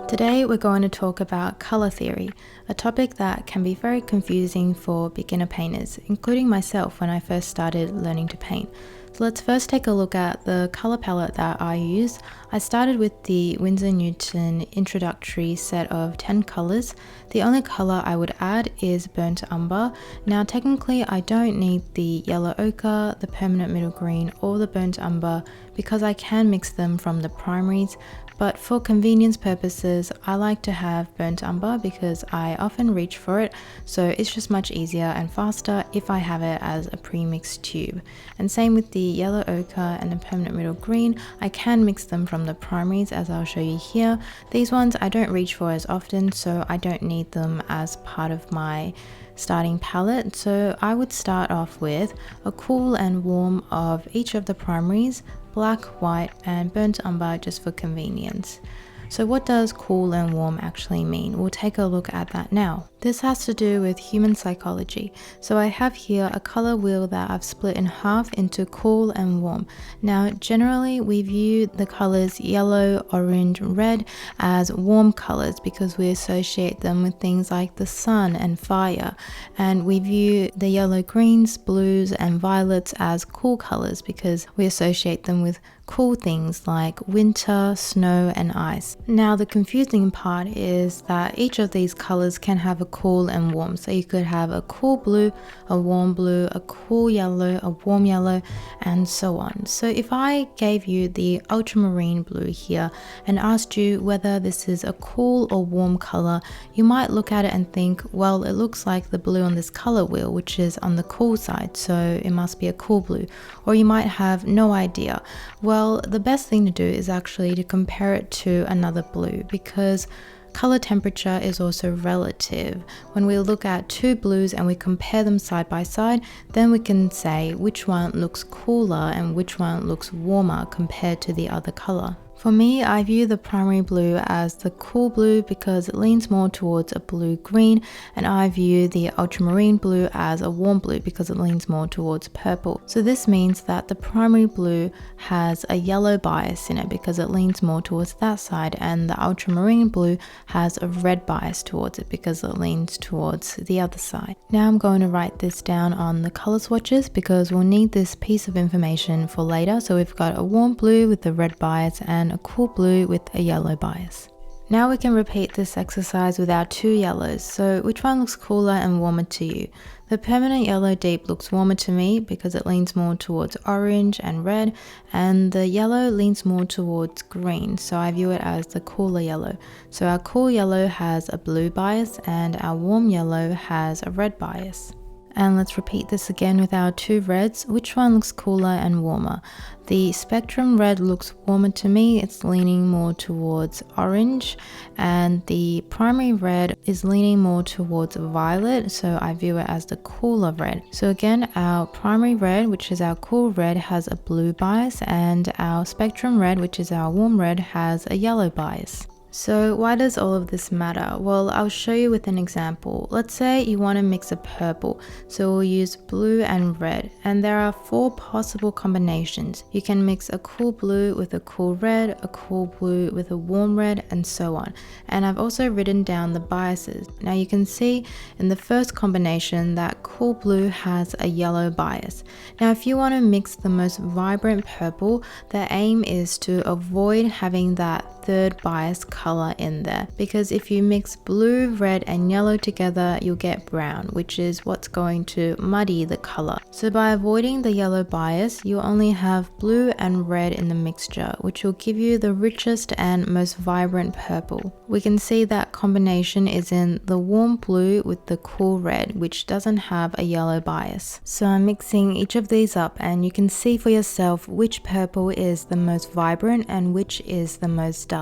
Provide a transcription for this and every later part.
Today we're going to talk about color theory, a topic that can be very confusing for beginner painters, including myself when I first started learning to paint. So let's first take a look at the color palette that I use. I started with the Winsor & Newton introductory set of 10 colors. The only color I would add is burnt umber. Now technically I don't need the yellow ochre, the permanent middle green or the burnt umber because I can mix them from the primaries. But for convenience purposes, I like to have burnt umber because I often reach for it, so it's just much easier and faster if I have it as a pre-mixed tube. And same with the yellow ochre and the permanent middle green, I can mix them from the primaries as I'll show you here. These ones I don't reach for as often, so I don't need them as part of my starting palette. So I would start off with a cool and warm of each of the primaries, black, white and burnt umber just for convenience. So what does cool and warm actually mean? We'll take a look at that now. This has to do with human psychology. So I have here a color wheel that I've split in half into cool and warm. Now generally we view the colors yellow, orange, red as warm colors because we associate them with things like the sun and fire. And we view the yellow, greens, blues and violets as cool colors because we associate them with cool things like winter, snow and ice. Now the confusing part is that each of these colors can have a cool and warm. So you could have a cool blue, a warm blue, a cool yellow, a warm yellow and so on. So if I gave you the ultramarine blue here and asked you whether this is a cool or warm color, you might look at it and think, well, it looks like the blue on this color wheel, which is on the cool side, so it must be a cool blue. Or you might have no idea. Well, the best thing to do is actually to compare it to another blue because color temperature is also relative. When we look at two blues and we compare them side by side, then we can say which one looks cooler and which one looks warmer compared to the other color. For me, I view the primary blue as the cool blue because it leans more towards a blue-green, and I view the ultramarine blue as a warm blue because it leans more towards purple. So this means that the primary blue has a yellow bias in it because it leans more towards that side, and the ultramarine blue has a red bias towards it because it leans towards the other side. Now I'm going to write this down on the color swatches because we'll need this piece of information for later. So we've got a warm blue with a red bias and a cool blue with a yellow bias. Now we can repeat this exercise with our two yellows. So which one looks cooler and warmer to you? The permanent yellow deep looks warmer to me because it leans more towards orange and red, and the yellow leans more towards green, so I view it as the cooler yellow. So our cool yellow has a blue bias and our warm yellow has a red bias. And let's repeat this again with our two reds. Which one looks cooler and warmer? The spectrum red looks warmer to me. It's leaning more towards orange, and the primary red is leaning more towards violet, so I view it as the cooler red. So again, our primary red, which is our cool red, has a blue bias, and our spectrum red, which is our warm red, has a yellow bias. So why does all of this matter? Well, I'll show you with an example. Let's say you want to mix a purple, so we'll use blue and red, and there are 4 possible combinations. You can mix a cool blue with a cool red, a cool blue with a warm red, and so on. And I've also written down the biases. Now you can see in the first combination that cool blue has a yellow bias. Now if you want to mix the most vibrant purple, the aim is to avoid having that third bias color in there, because if you mix blue, red and yellow together, you'll get brown, which is what's going to muddy the color. So by avoiding the yellow bias, you only have blue and red in the mixture, which will give you the richest and most vibrant purple. We can see that combination is in the warm blue with the cool red, which doesn't have a yellow bias. So I'm mixing each of these up and you can see for yourself which purple is the most vibrant and which is the most dull.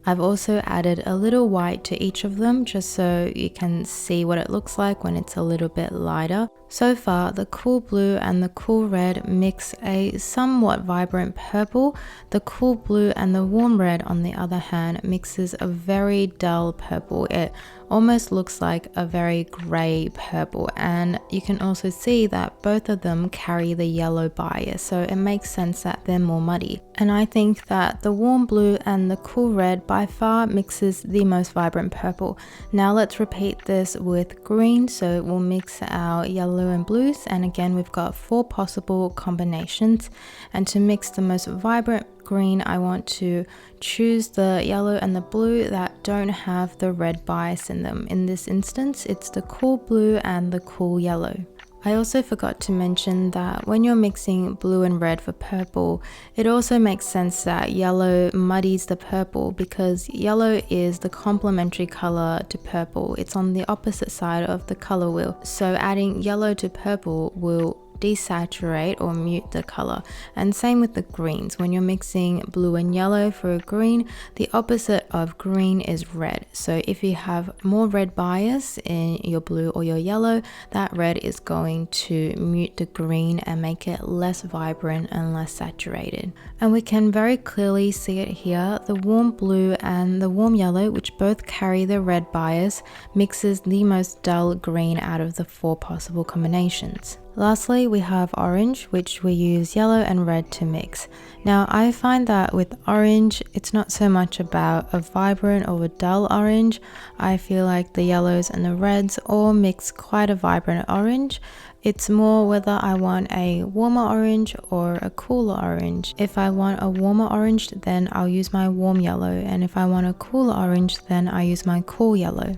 I've also added a little white to each of them just so you can see what it looks like when it's a little bit lighter. So far, the cool blue and the cool red mix a somewhat vibrant purple. The cool blue and the warm red, on the other hand, mixes a very dull purple. It almost looks like a very grey purple, and you can also see that both of them carry the yellow bias, so it makes sense that they're more muddy. And I think that the warm blue and the cool red by far mixes the most vibrant purple. Now let's repeat this with green, so we'll mix our yellow and blues, and again we've got 4 possible combinations. And to mix the most vibrant green, I want to choose the yellow and the blue that don't have the red bias in them. In this instance, it's the cool blue and the cool yellow. I also forgot to mention that when you're mixing blue and red for purple, it also makes sense that yellow muddies the purple because yellow is the complementary color to purple. It's on the opposite side of the color wheel. So adding yellow to purple will desaturate or mute the color. And same with the greens. When you're mixing blue and yellow for a green, the opposite of green is red. So if you have more red bias in your blue or your yellow, that red is going to mute the green and make it less vibrant and less saturated. And we can very clearly see it here. The warm blue and the warm yellow, which both carry the red bias, mixes the most dull green out of the 4 possible combinations. Lastly, we have orange, which we use yellow and red to mix. Now, I find that with orange, it's not so much about a vibrant or a dull orange. I feel like the yellows and the reds all mix quite a vibrant orange. It's more whether I want a warmer orange or a cooler orange. If I want a warmer orange, then I'll use my warm yellow. And if I want a cooler orange, then I use my cool yellow.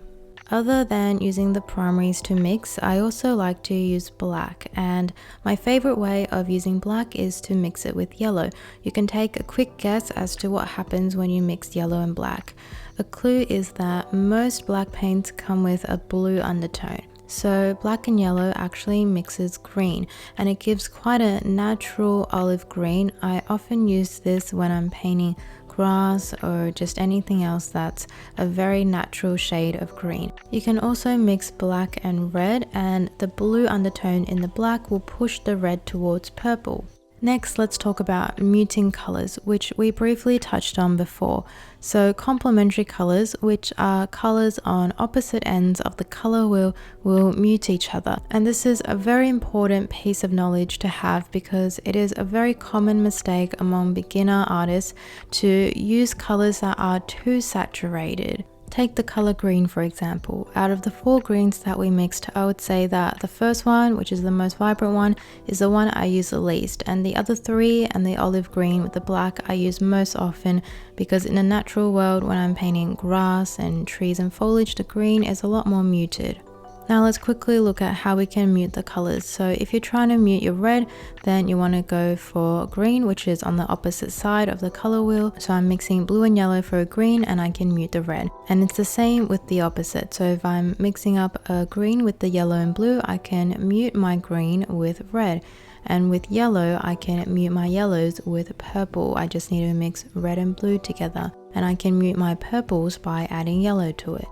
Other than using the primaries to mix, I also like to use black, and my favorite way of using black is to mix it with yellow. You can take a quick guess as to what happens when you mix yellow and black. A clue is that most black paints come with a blue undertone. So black and yellow actually mixes green, and it gives quite a natural olive green. I often use this when I'm painting grass or just anything else that's a very natural shade of green. You can also mix black and red, and the blue undertone in the black will push the red towards purple. Next, let's talk about muting colors, which we briefly touched on before. So complementary colors, which are colors on opposite ends of the color wheel, will mute each other. And this is a very important piece of knowledge to have because it is a very common mistake among beginner artists to use colors that are too saturated. Take the color green for example. Out of the 4 greens that we mixed, I would say that the first one, which is the most vibrant one, is the one I use the least, and the other 3 and the olive green with the black I use most often because in a natural world when I'm painting grass and trees and foliage, the green is a lot more muted. Now let's quickly look at how we can mute the colors. So if you're trying to mute your red, then you want to go for green, which is on the opposite side of the color wheel. So I'm mixing blue and yellow for a green and I can mute the red. And it's the same with the opposite. So if I'm mixing up a green with the yellow and blue, I can mute my green with red. And with yellow, I can mute my yellows with purple. I just need to mix red and blue together. And I can mute my purples by adding yellow to it.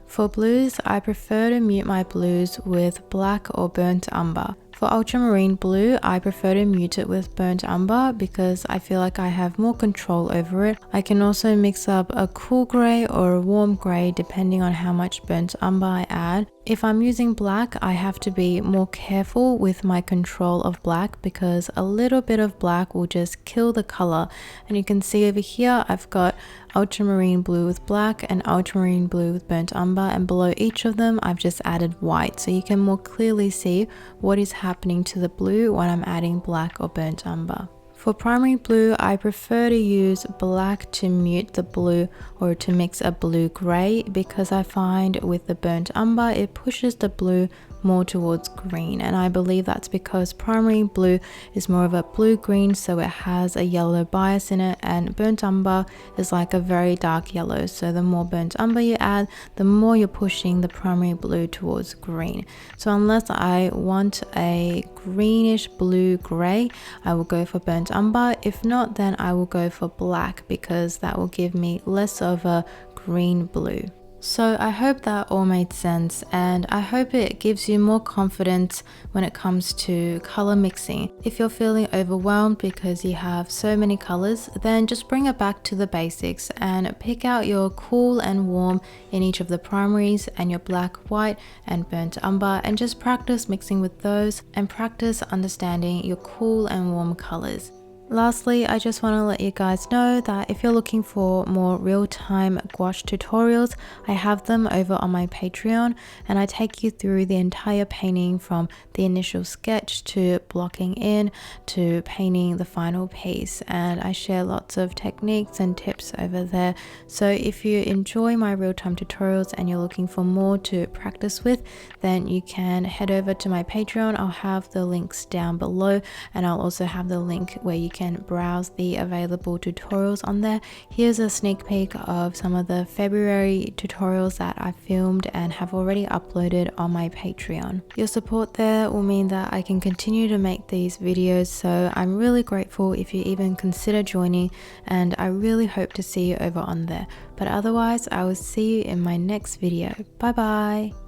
For blues, I prefer to mute my blues with black or burnt umber. For ultramarine blue, I prefer to mute it with burnt umber because I feel like I have more control over it. I can also mix up a cool grey or a warm grey depending on how much burnt umber I add. If I'm using black, I have to be more careful with my control of black because a little bit of black will just kill the color. And you can see over here, I've got ultramarine blue with black and ultramarine blue with burnt umber, and below each of them, I've just added white. So you can more clearly see what is happening to the blue when I'm adding black or burnt umber. For primary blue, I prefer to use black to mute the blue or to mix a blue grey because I find with the burnt umber, it pushes the blue more towards green, and I believe that's because primary blue is more of a blue-green, so it has a yellow bias in it, and burnt umber is like a very dark yellow, so the more burnt umber you add, the more you're pushing the primary blue towards green. So unless I want a greenish blue grey, I will go for burnt umber. If not, then I will go for black because that will give me less of a green blue. So I hope that all made sense, and I hope it gives you more confidence when it comes to color mixing. If you're feeling overwhelmed because you have so many colors, then just bring it back to the basics and pick out your cool and warm in each of the primaries and your black, white and burnt umber, and just practice mixing with those and practice understanding your cool and warm colors. Lastly, I just want to let you guys know that if you're looking for more real-time gouache tutorials, I have them over on my Patreon, and I take you through the entire painting from the initial sketch to blocking in to painting the final piece, and I share lots of techniques and tips over there. So if you enjoy my real-time tutorials and you're looking for more to practice with, then you can head over to my Patreon. I'll have the links down below, and I'll also have the link where you can browse the available tutorials on there. Here's a sneak peek of some of the February tutorials that I filmed and have already uploaded on my Patreon. Your support there will mean that I can continue to make these videos, so I'm really grateful if you even consider joining, and I really hope to see you over on there. But otherwise, I will see you in my next video. Bye bye.